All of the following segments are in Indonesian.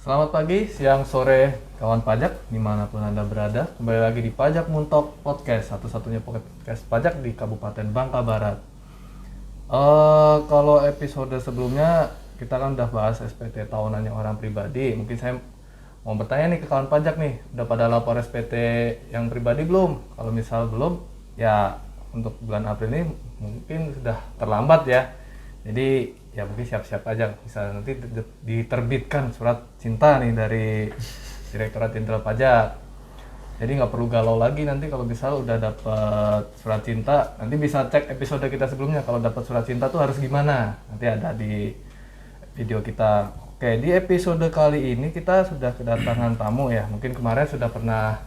Selamat pagi, siang, sore, kawan pajak dimanapun Anda berada. Kembali lagi di Pajak Muntok Podcast, satu-satunya podcast pajak di Kabupaten Bangka Barat. Kalau episode sebelumnya kita kan udah bahas SPT tahunannya orang pribadi. Mungkin saya mau bertanya nih ke kawan pajak nih, udah pada lapor SPT yang pribadi belum? Kalau misal belum, ya untuk bulan April ini mungkin sudah terlambat ya. Jadi ya mungkin siap-siap aja, misalnya nanti diterbitkan surat cinta nih dari Direktorat Jenderal Pajak. Jadi nggak perlu galau lagi nanti kalau misal udah dapat surat cinta, nanti bisa cek episode kita sebelumnya kalau dapat surat cinta tuh harus gimana. Nanti ada di video kita. Oke, di episode kali ini kita sudah kedatangan tamu ya. Mungkin kemarin sudah pernah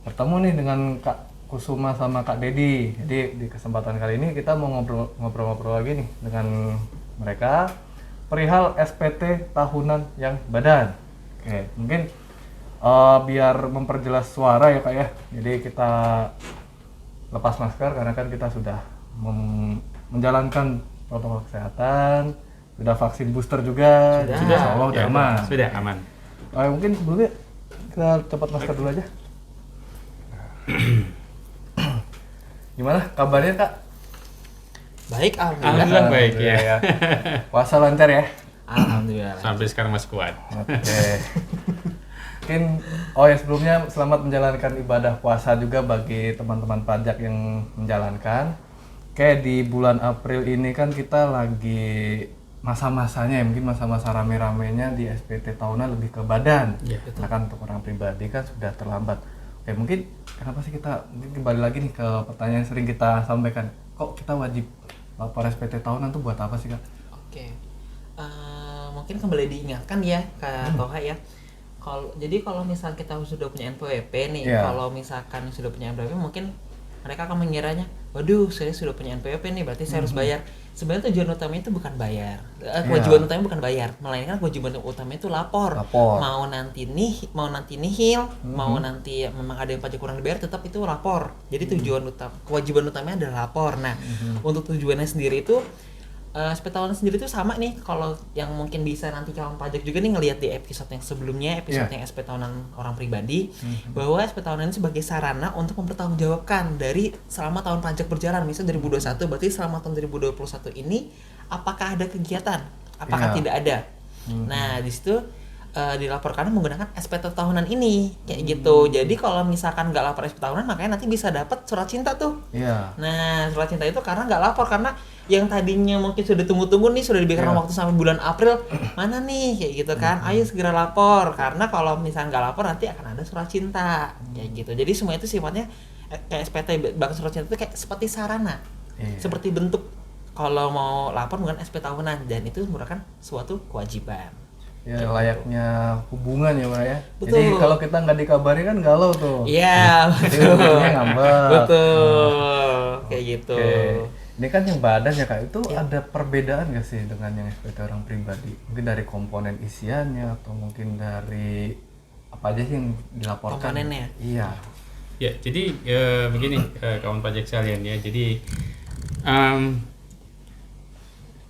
bertemu nih dengan Kak Kusuma sama Kak Dedi. Jadi di kesempatan kali ini kita mau ngobrol-ngobrol lagi nih dengan mereka perihal SPT tahunan yang badan. Oke, mungkin biar memperjelas suara ya Kak ya. Jadi kita lepas masker karena kan kita sudah menjalankan protokol kesehatan, sudah vaksin booster juga, Sudah. insya Allah udah aman. Sudah aman. Mungkin sebelumnya kita cepat masker dulu aja. Gimana kabarnya Kak? Baik, Alhamdulillah baik ya. Puasa lancar ya? Alhamdulillah. Sampai sekarang masih kuat. Oke. Mungkin sebelumnya selamat menjalankan ibadah puasa juga bagi teman-teman pajak yang menjalankan. Oke, di bulan April ini kan kita lagi masa-masanya ya, mungkin masa-masa rame-ramenya di SPT tahunan lebih ke badan. Ya, Karena kan untuk orang pribadi kan sudah terlambat. Oke, mungkin kenapa sih kita kembali lagi nih ke pertanyaan yang sering kita sampaikan. Kok kita wajib lapor SPT tahunan tuh buat apa sih Kak? Oke. Mungkin kembali diingatkan ya Kak Toha ya. Kalau misal kita sudah punya NPWP nih, kalau misalkan sudah punya NPWP mungkin mereka akan mengiranya, waduh saya sudah punya NPWP nih berarti saya harus bayar. Sebenarnya tujuan utamanya itu bukan bayar. Kewajiban utamanya bukan bayar, melainkan kewajiban utamanya itu lapor. Mau nanti nihil, mau nanti memang ada yang pajak kurang dibayar, tetap itu lapor. Jadi kewajiban utamanya adalah lapor. Nah, untuk tujuannya sendiri itu SPT tahunan sendiri itu sama nih, kalau yang mungkin bisa nanti kawan pajak juga nih ngelihat di episode yang sebelumnya, yang SPT tahunan orang pribadi, bahwa SPT tahunan ini sebagai sarana untuk mempertanggungjawabkan dari selama tahun pajak berjalan, misalnya 2021, berarti selama tahun 2021 ini apakah ada kegiatan, apakah tidak ada. Nah, di situ dilaporkan menggunakan SPT tahunan ini kayak gitu. Jadi kalau misalkan nggak lapor SPT tahunan, makanya nanti bisa dapat surat cinta tuh. Nah, surat cinta itu karena nggak lapor, karena yang tadinya mungkin sudah tunggu-tunggu nih, sudah diberikan waktu sampai bulan April, mana nih kayak gitu kan. Ayo segera lapor, karena kalau misalnya nggak lapor nanti akan ada surat cinta kayak gitu. Jadi semua itu sifatnya kayak SPT, bahkan surat cinta itu kayak seperti sarana, seperti bentuk kalau mau lapor menggunakan SPT tahunan, dan itu merupakan suatu kewajiban. Ya layaknya hubungan ya Pak ya. Betul. Jadi kalau kita nggak dikabari kan galau tuh. Iya, betul. Hubungannya ngambek. Betul. Kayak gitu. Ini kan yang badan ya Kak, itu ada perbedaan nggak sih dengan yang SPT orang pribadi? Mungkin dari komponen isiannya atau mungkin dari apa aja sih yang dilaporkan? Komponennya? Iya. Ya, jadi begini kawan pajak sekalian ya. Jadi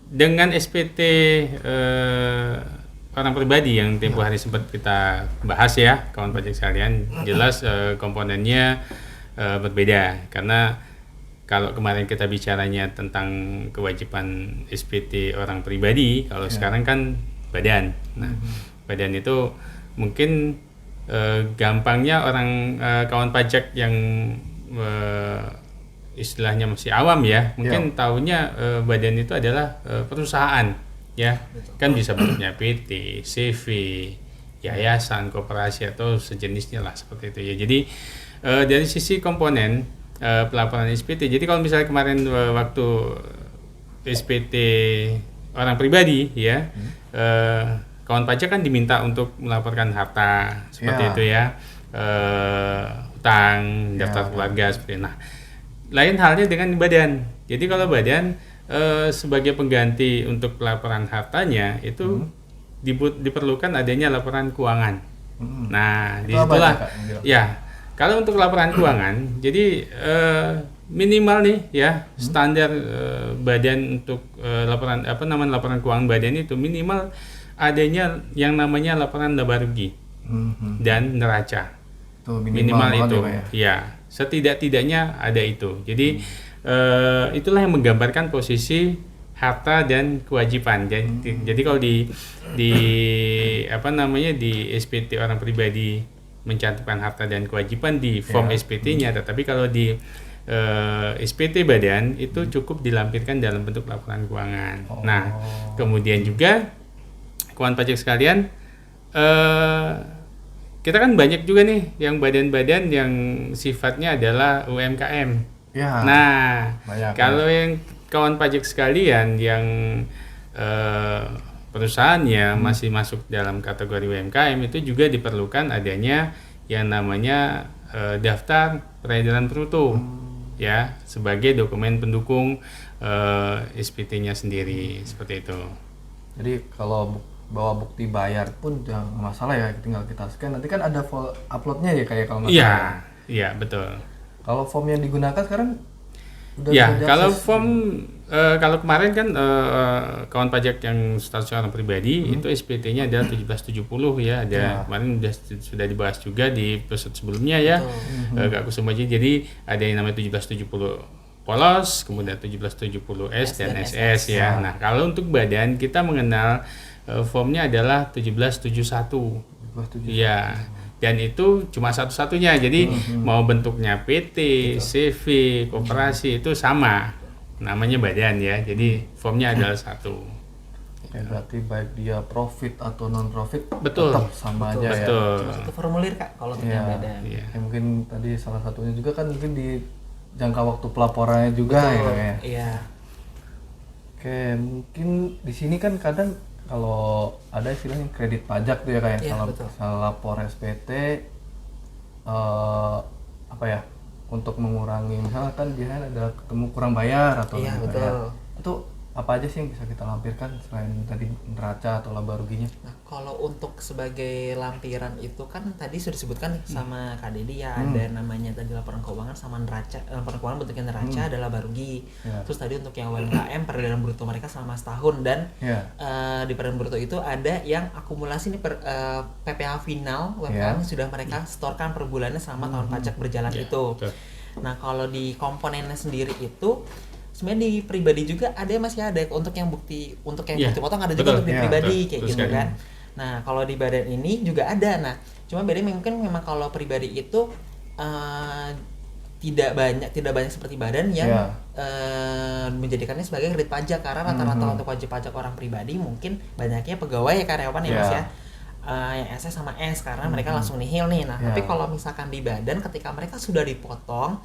dengan SPT orang pribadi yang tempo hari sempat kita bahas ya kawan pajak sekalian, jelas komponennya berbeda, karena kalau kemarin kita bicaranya tentang kewajiban SPT orang pribadi, kalau sekarang kan badan. Nah, badan itu mungkin gampangnya orang kawan pajak yang istilahnya masih awam ya, mungkin tahunya badan itu adalah perusahaan ya. Kan bisa bentuknya PT, CV, yayasan, koperasi atau sejenisnya lah seperti itu ya. Jadi dari sisi komponen pelaporan SPT. Jadi kalau misalnya kemarin waktu SPT orang pribadi ya, kawan pajak kan diminta untuk melaporkan harta seperti itu ya, utang, daftar keluarga seperti itu. Nah, lain halnya dengan badan. Jadi kalau badan sebagai pengganti untuk pelaporan hartanya itu diperlukan adanya laporan keuangan. Nah, disitulah ya. Kalau untuk laporan keuangan, jadi minimal nih ya standar badan untuk laporan keuangan badan itu minimal adanya yang namanya laporan laba rugi dan neraca. Tuh, Minimal banget itu. ya, Pak ya? Ya, setidak-tidaknya ada itu. Jadi itulah yang menggambarkan posisi harta dan kewajiban. Jadi kalau di apa namanya di SPT orang pribadi mencantumkan harta dan kewajiban di form SPT-nya, tetapi kalau di SPT badan itu cukup dilampirkan dalam bentuk laporan keuangan. Nah, kemudian juga kawan pajak sekalian, kita kan banyak juga nih yang badan-badan yang sifatnya adalah UMKM. Ya, Nah, banyak, kalau yang kawan pajak sekalian yang perusahaannya masih masuk dalam kategori UMKM, itu juga diperlukan adanya yang namanya daftar peredaran bruto, ya, sebagai dokumen pendukung SPT-nya sendiri, seperti itu. jadi kalau bawa bukti bayar pun jangan masalah ya, tinggal kita scan. Nanti kan ada uploadnya ya kayak kalau nggak Iya, salah. iya betul. Kalau form yang digunakan sekarang udah Ya, bisa kalau diakses. form kalau kemarin kan kawan pajak yang statusnya orang pribadi itu SPT-nya adalah 1770 ya, ada kemarin sudah dibahas juga di episode sebelumnya ya, Kak Kusuma. Jadi ada yang namanya 1770 polos, kemudian 1770 S dan SS ya. Nah, kalau untuk badan kita mengenal formnya adalah 1771. Iya. Dan itu cuma satu-satunya. Jadi mau bentuknya PT, CV, koperasi itu sama. Namanya badan ya. Jadi formnya adalah satu. Ya, berarti baik dia profit atau non profit Betul. tetap sama aja ya. Betul. Cuma satu formulir Kak kalau untuk Iya. yang badan. Iya. Ya, mungkin tadi salah satunya juga kan mungkin di jangka waktu pelaporannya juga ya, Kak, ya. Iya. Oke, mungkin di sini kan kadang kalau ada istilahnya kredit pajak tuh ya kayak Iya, salah betul. lapor SPT apa ya, untuk mengurangi misalkan biasanya ada ketemu kurang bayar atau Iya, lebih betul. bayar. Itu apa aja sih yang bisa kita lampirkan selain tadi neraca atau laba ruginya? Nah, kalau untuk sebagai lampiran itu kan tadi sudah disebutkan sama Kak Dedi ya, ada namanya tadi laporan keuangan sama neraca. Laporan keuangan bentuknya neraca adalah laba rugi. Ya. Terus tadi untuk yang UMKM peredaran bruto mereka selama setahun, dan Ya. di peredaran bruto itu ada yang akumulasi nih PPh final UMKM yang sudah mereka setorkan per bulannya selama tahun pajak berjalan itu. betul. Nah, kalau di komponennya sendiri itu sebenarnya di pribadi juga masih ada untuk yang bukti Iya, bukti potong, ada betul. juga untuk di Iya, pribadi betul. kayak Betul gitu sekali. kan. Nah, kalau di badan ini juga ada. Nah, cuma bedanya mungkin memang kalau pribadi itu tidak banyak seperti badan yang Iya. menjadikannya sebagai kredit pajak, karena rata-rata untuk wajib pajak orang pribadi mungkin banyaknya pegawai ya, karyawan ya Iya. Mas ya. Yang SS sama S karena mereka langsung nihil nih. Nah, Iya. tapi kalau misalkan di badan ketika mereka sudah dipotong,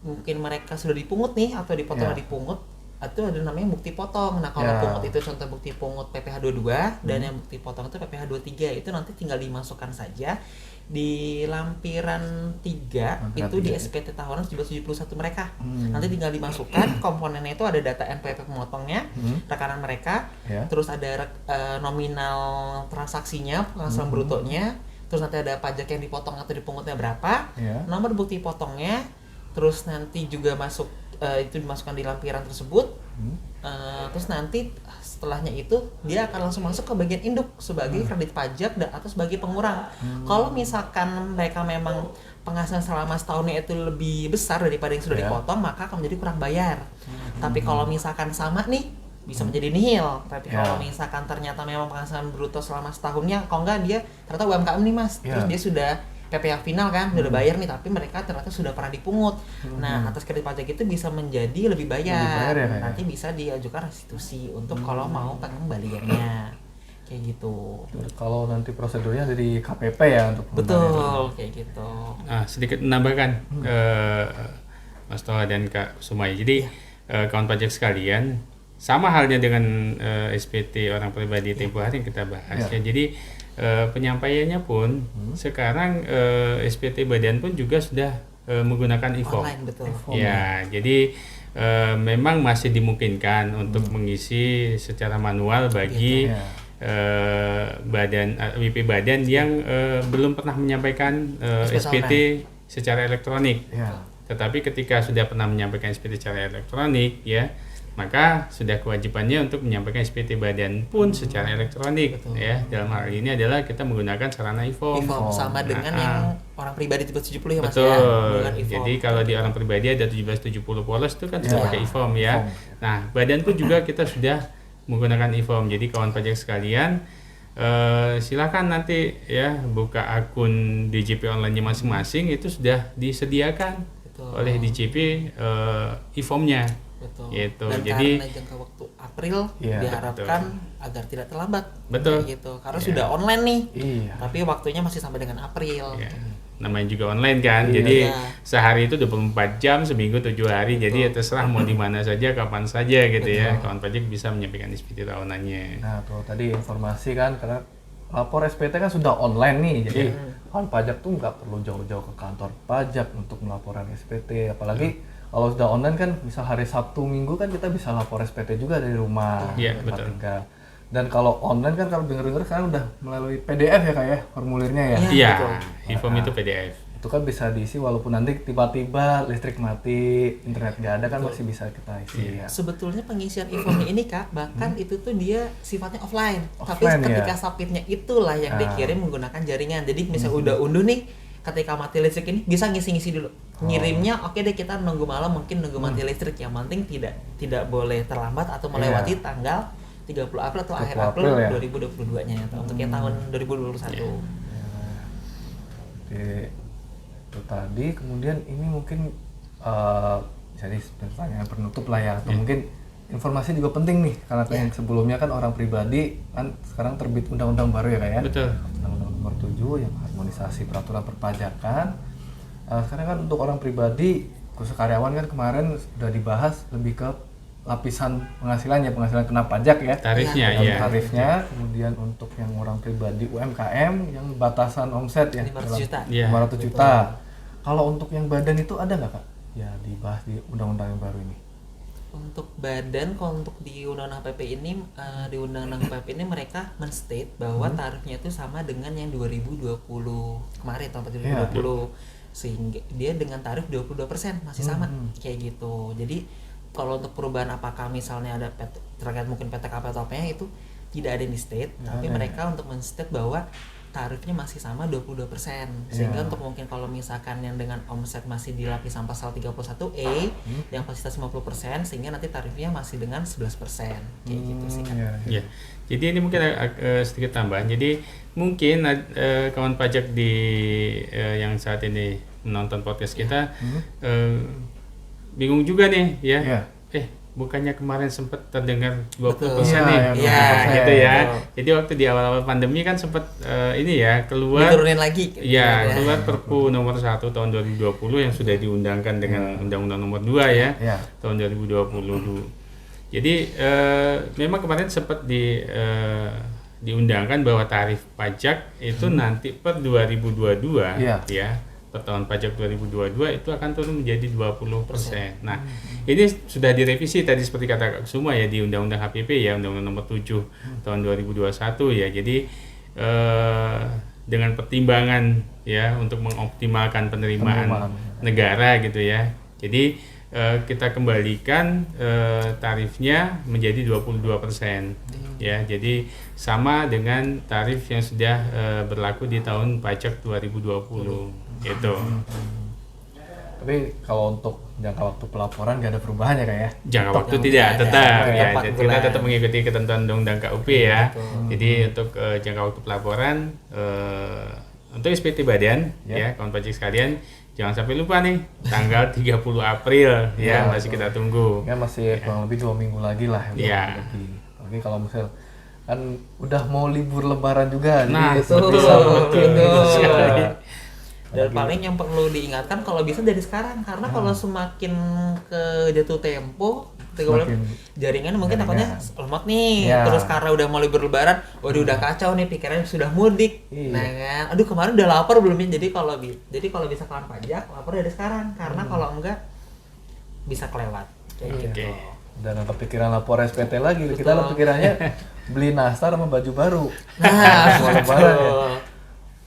mungkin mereka sudah dipungut nih atau dipotong Iya. dipungut, itu ada namanya bukti potong. Nah, kalau Ya. pungut itu contoh bukti pungut PPh 22 dan yang bukti potong itu PPh 23, itu nanti tinggal dimasukkan saja di lampiran 3 Lampiran itu di 3. SPT tahunan 1771 mereka. Nanti tinggal dimasukkan komponennya itu ada data NPWP pemotongnya, rekanan mereka, Ya. terus ada nominal transaksinya, penghasilan brutonya, terus nanti ada pajak yang dipotong atau dipungutnya berapa, Ya. nomor bukti potongnya, terus nanti juga masuk itu dimasukkan di lampiran tersebut. Terus nanti setelahnya itu dia akan langsung masuk ke bagian induk sebagai kredit pajak dan atau sebagai pengurang. Kalau misalkan mereka memang penghasilan selama setahunnya itu lebih besar daripada yang sudah Ya. dipotong, maka akan menjadi kurang bayar. Tapi kalau misalkan sama nih, bisa menjadi nihil. Tapi Ya. kalau misalkan ternyata memang penghasilan bruto selama setahunnya, kalau enggak dia ternyata UMKM nih Mas, Ya. terus dia sudah PPh final kan, udah bayar nih, tapi mereka ternyata sudah pernah dipungut. Nah, atas kredit pajak itu bisa menjadi lebih bayar. bayar ya, Kak, ya? Nanti bisa diajukan restitusi untuk kalau mau pengembaliannya. Kayak gitu. Kalau nanti prosedurnya ada di KPP ya untuk pengembalian. Betul, kayak gitu. Nah, sedikit menambahkan Mas Toha dan Kak Sumai. Jadi kawan pajak sekalian, sama halnya dengan SPT orang pribadi tempo hari yang kita bahas ya. Jadi penyampaiannya pun sekarang SPT badan pun juga sudah menggunakan e-form. Online, betul. Ya, jadi memang masih dimungkinkan untuk mengisi secara manual bagi Iya. badan WP badan yang belum pernah menyampaikan SPT SPT secara elektronik. Ya. Tetapi ketika sudah pernah menyampaikan SPT secara elektronik ya, maka sudah kewajibannya untuk menyampaikan SPT badan pun secara elektronik. Betul. Ya. Dalam hal ini adalah kita menggunakan sarana e-form. E-form sama dengan yang orang pribadi tipe 70 ya Mas Betul. ya. Menggunakan e-form. Jadi kalau di orang pribadi ada 1770 polos itu kan sudah Ya. pakai e-form ya. Nah, badan pun juga kita sudah menggunakan e-form. Jadi kawan pajak sekalian, silakan nanti ya buka akun DJP online-nya masing-masing, itu sudah disediakan Betul. oleh DJP e-formnya. Betul. Gitu. Dan Jadi karena jangka waktu April Iya, diharapkan agar tidak terlambat. Betul. Kayak gitu. Karena Iya. sudah online nih. Iya. Tapi waktunya masih sampai dengan April. ya, namanya juga online kan. Iya. Jadi Iya. sehari itu 24 jam, seminggu 7 hari. Jadi ya terserah mau di mana saja, kapan saja gitu ya. Kawan pajak bisa menyampaikan SPT tahunannya. Nah, tuh tadi informasi kan, karena lapor SPT kan sudah online nih, jadi kawan pajak tuh nggak perlu jauh-jauh ke kantor pajak untuk melaporan SPT. Apalagi kalau sudah online kan, misal hari Sabtu Minggu kan kita bisa lapor SPT juga dari rumah, Iya, tempat betul. tinggal. Dan kalau online kan, kalau denger-denger sekarang udah melalui PDF ya kayak formulirnya ya. Iya. Iya, betul. e-form itu PDF. Itu kan bisa diisi walaupun nanti tiba-tiba listrik mati, internet nggak ada kan masih bisa kita isi ya. Sebetulnya pengisian e-form ini Kak, bahkan itu tuh dia sifatnya offline. Tapi Offline, ketika ya? submitnya itulah yang Ah. dikirim menggunakan jaringan. Jadi misalnya udah unduh nih, ketika mati listrik ini bisa ngisi-ngisi dulu. Ngirimnya oke deh, kita nunggu malam, mungkin nunggu mati listrik. Yang penting tidak boleh terlambat atau melewati tanggal 30 April atau akhir 30 April April ya? 2022-nya ya, untuk yang tahun 2021. Jadi itu tadi, kemudian ini mungkin jadi pertanyaan penutup lah ya, atau mungkin informasi juga penting nih, karena yang sebelumnya kan orang pribadi kan sekarang terbit undang-undang baru ya Kak ya. Betul. Undang-undang nomor 7 yang harmonisasi peraturan perpajakan. Sekarang kan untuk orang pribadi khusus karyawan kan kemarin sudah dibahas lebih ke lapisan penghasilannya, penghasilan kena pajak ya. Tarifnya Dalam ya. tarifnya, kemudian untuk yang orang pribadi UMKM yang batasan omset ya 500 juta. Iya. 500 juta. Kalau untuk yang badan itu ada nggak Kak? Ya dibahas di undang-undang yang baru ini. Untuk badan, kalau untuk di Undang-Undang PP ini, di Undang-Undang PP ini mereka men-state bahwa tarifnya itu sama dengan yang 2020 kemarin tahun 2020, sehingga dia dengan tarif 22% masih sama kayak gitu. Jadi kalau untuk perubahan apakah misalnya ada terkait mungkin PTKP atau apa itu tidak ada di state, tapi mereka untuk men-state bahwa tarifnya masih sama 22%. Sehingga untuk mungkin kalau misalkan yang dengan omset masih di lapisan pasal 31E yang kapasitas 50%, sehingga nanti tarifnya masih dengan 11%. Kayak gitu sih kan. Ya. Jadi ini mungkin sedikit tambahan. Jadi mungkin kawan pajak di yang saat ini menonton podcast kita bingung juga nih ya. Iya. Bukannya kemarin sempat terdengar 20% Betul. nih. Iya, Nah, gitu ya. betul. Jadi waktu di awal-awal pandemi kan sempat ini ya keluar Diturunin lagi. ya, keluar Perpu nomor 1 tahun 2020 yang sudah diundangkan dengan Undang-Undang nomor 2 ya, Iya. tahun 2020. Jadi memang kemarin sempat diundangkan bahwa tarif pajak itu nanti per 2022 Iya. ya, per tahun pajak 2022 itu akan turun menjadi 20%. Nah, ini sudah direvisi tadi seperti kata Kak Suma ya di Undang-Undang HPP ya, Undang-Undang nomor 7 tahun 2021 ya. Jadi dengan pertimbangan ya untuk mengoptimalkan penerimaan negara gitu ya. Jadi kita kembalikan tarifnya menjadi 22% ya. Jadi sama dengan tarif yang sudah berlaku di tahun pajak 2020 gitu. Tapi kalau untuk jangka waktu pelaporan nggak ada perubahan ya Kak ya? Jangka waktu Yang tidak tidak tetap ada, ya. 4 Jadi kita bulan. tetap mengikuti ketentuan Undang-Undang KUP ya. Jadi untuk jangka waktu pelaporan untuk SPT badan ya, kawan pajak sekalian jangan sampai lupa nih tanggal 30 April ya, masih kita tunggu. Ya masih kurang lebih 2 minggu lagi lah. Iya. Oke, kalau misal kan udah mau libur Lebaran juga, Nah, jadi betul, betul sekali. Dan paling yang perlu diingatkan kalau bisa dari sekarang, karena kalau semakin ke jatuh tempo Semakin jaringan mungkin takutnya lemot nih. Ya. Terus karena udah mau libur lebaran, waduh udah kacau nih, pikirannya sudah mudik. Iya. Nah kan, aduh kemarin udah lapar belum ya? Jadi kalau bisa kawan pajak lapor dari sekarang, karena kalau enggak bisa kelewat kayak gitu. Oke. dan kepikiran lapor SPT lagi, Betul. kita pikirannya beli nastar sama baju baru. Nah, Mau Lebaran ya. betul.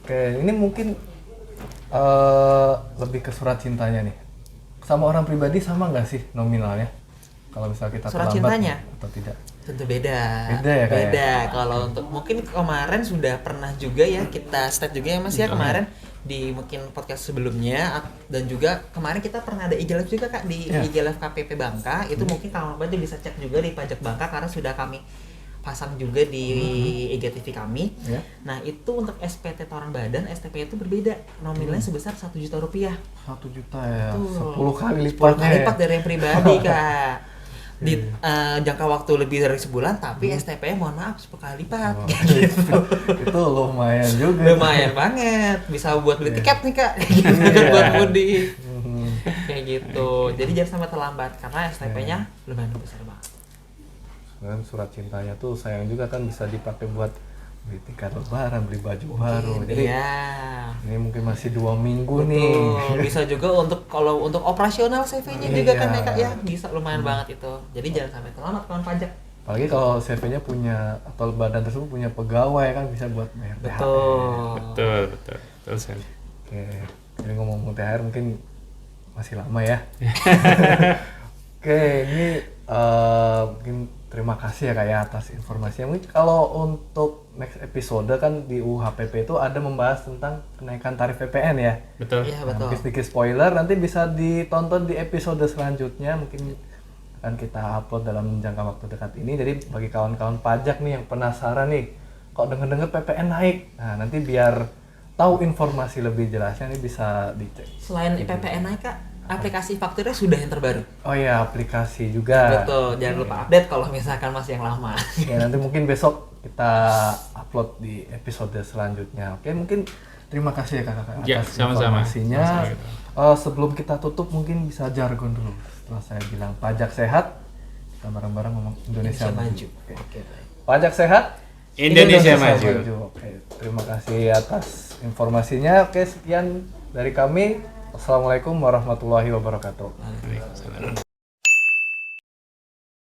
Oke, ini mungkin lebih ke surat cintanya nih. sama orang pribadi sama nggak sih nominalnya? Kalau misal kita Surat terlambat cintanya? atau tidak? Tentu beda. Beda ya, Kak, ya? Beda. Kalau untuk mungkin kemarin sudah pernah juga ya kita state juga ya Mas ya kemarin di mungkin podcast sebelumnya dan juga kemarin kita pernah ada IG Live juga Kak di IG Live KPP Bangka. Itu mungkin kawan pajak bisa cek juga di Pajak Bangka karena sudah kami pasang juga di IGTV kami. Ya. Nah, itu untuk SPT Tawaran Badan, STP itu berbeda. Nominalnya sebesar 1 juta rupiah. 1 juta ya, Betul. 10 kali 10 lipatnya. kali lipat dari yang pribadi Kak. Di jangka waktu lebih dari sebulan tapi STP-nya mohon maaf 10 kali lipat. Oh, Gitu. itu lumayan juga. Lumayan banget. Bisa buat beli tiket nih Kak. Gitu Iya. buat mudik. Mhm. Kayak gitu. Jadi jangan sampai terlambat karena STP-nya lumayan besar banget. Dan surat cintanya tuh sayang juga kan bisa dipakai buat beli tiket lebaran, beli baju baru. Jadi Iya. ini mungkin masih 2 minggu nih. Betul. Bisa juga untuk kalau untuk operasional CV-nya juga kan ya Kak ya. Bisa lumayan banget itu. Jadi jangan sampai terlambat kawan pajak. Apalagi kalau CV-nya punya atau badan tersebut punya pegawai kan bisa buat bayar THR. Betul. Betul Sen. Oke, jadi ngomong THR mungkin masih lama ya. Oke, ini mungkin terima kasih ya Kak ya atas informasinya. Mungkin kalau untuk next episode kan di UHPP itu ada membahas tentang kenaikan tarif PPN ya. Betul. Iya Nah, betul. mungkin sedikit spoiler, nanti bisa ditonton di episode selanjutnya. Mungkin akan kita upload dalam jangka waktu dekat ini. Jadi bagi kawan-kawan pajak nih yang penasaran nih, kok denger-denger PPN naik. Nah, nanti biar tahu informasi lebih jelasnya nih bisa dicek. Selain PPN naik Kak, aplikasi fakturnya sudah yang terbaru. Oh ya, aplikasi juga. Betul, jangan lupa update kalau misalkan masih yang lama. Ya, nanti mungkin besok kita upload di episode selanjutnya. Oke, mungkin terima kasih ya Kakak Ya, atas sama-sama. informasinya. Sama-sama. Sebelum kita tutup mungkin bisa jargon dulu. Setelah saya bilang pajak sehat, kita bareng-bareng ngomong Indonesia maju. Oke. Oke, baik. Pajak sehat, Indonesia maju. Oke, terima kasih atas informasinya. Oke, sekian dari kami. Assalamualaikum warahmatullahi wabarakatuh. Waalaikumsalam.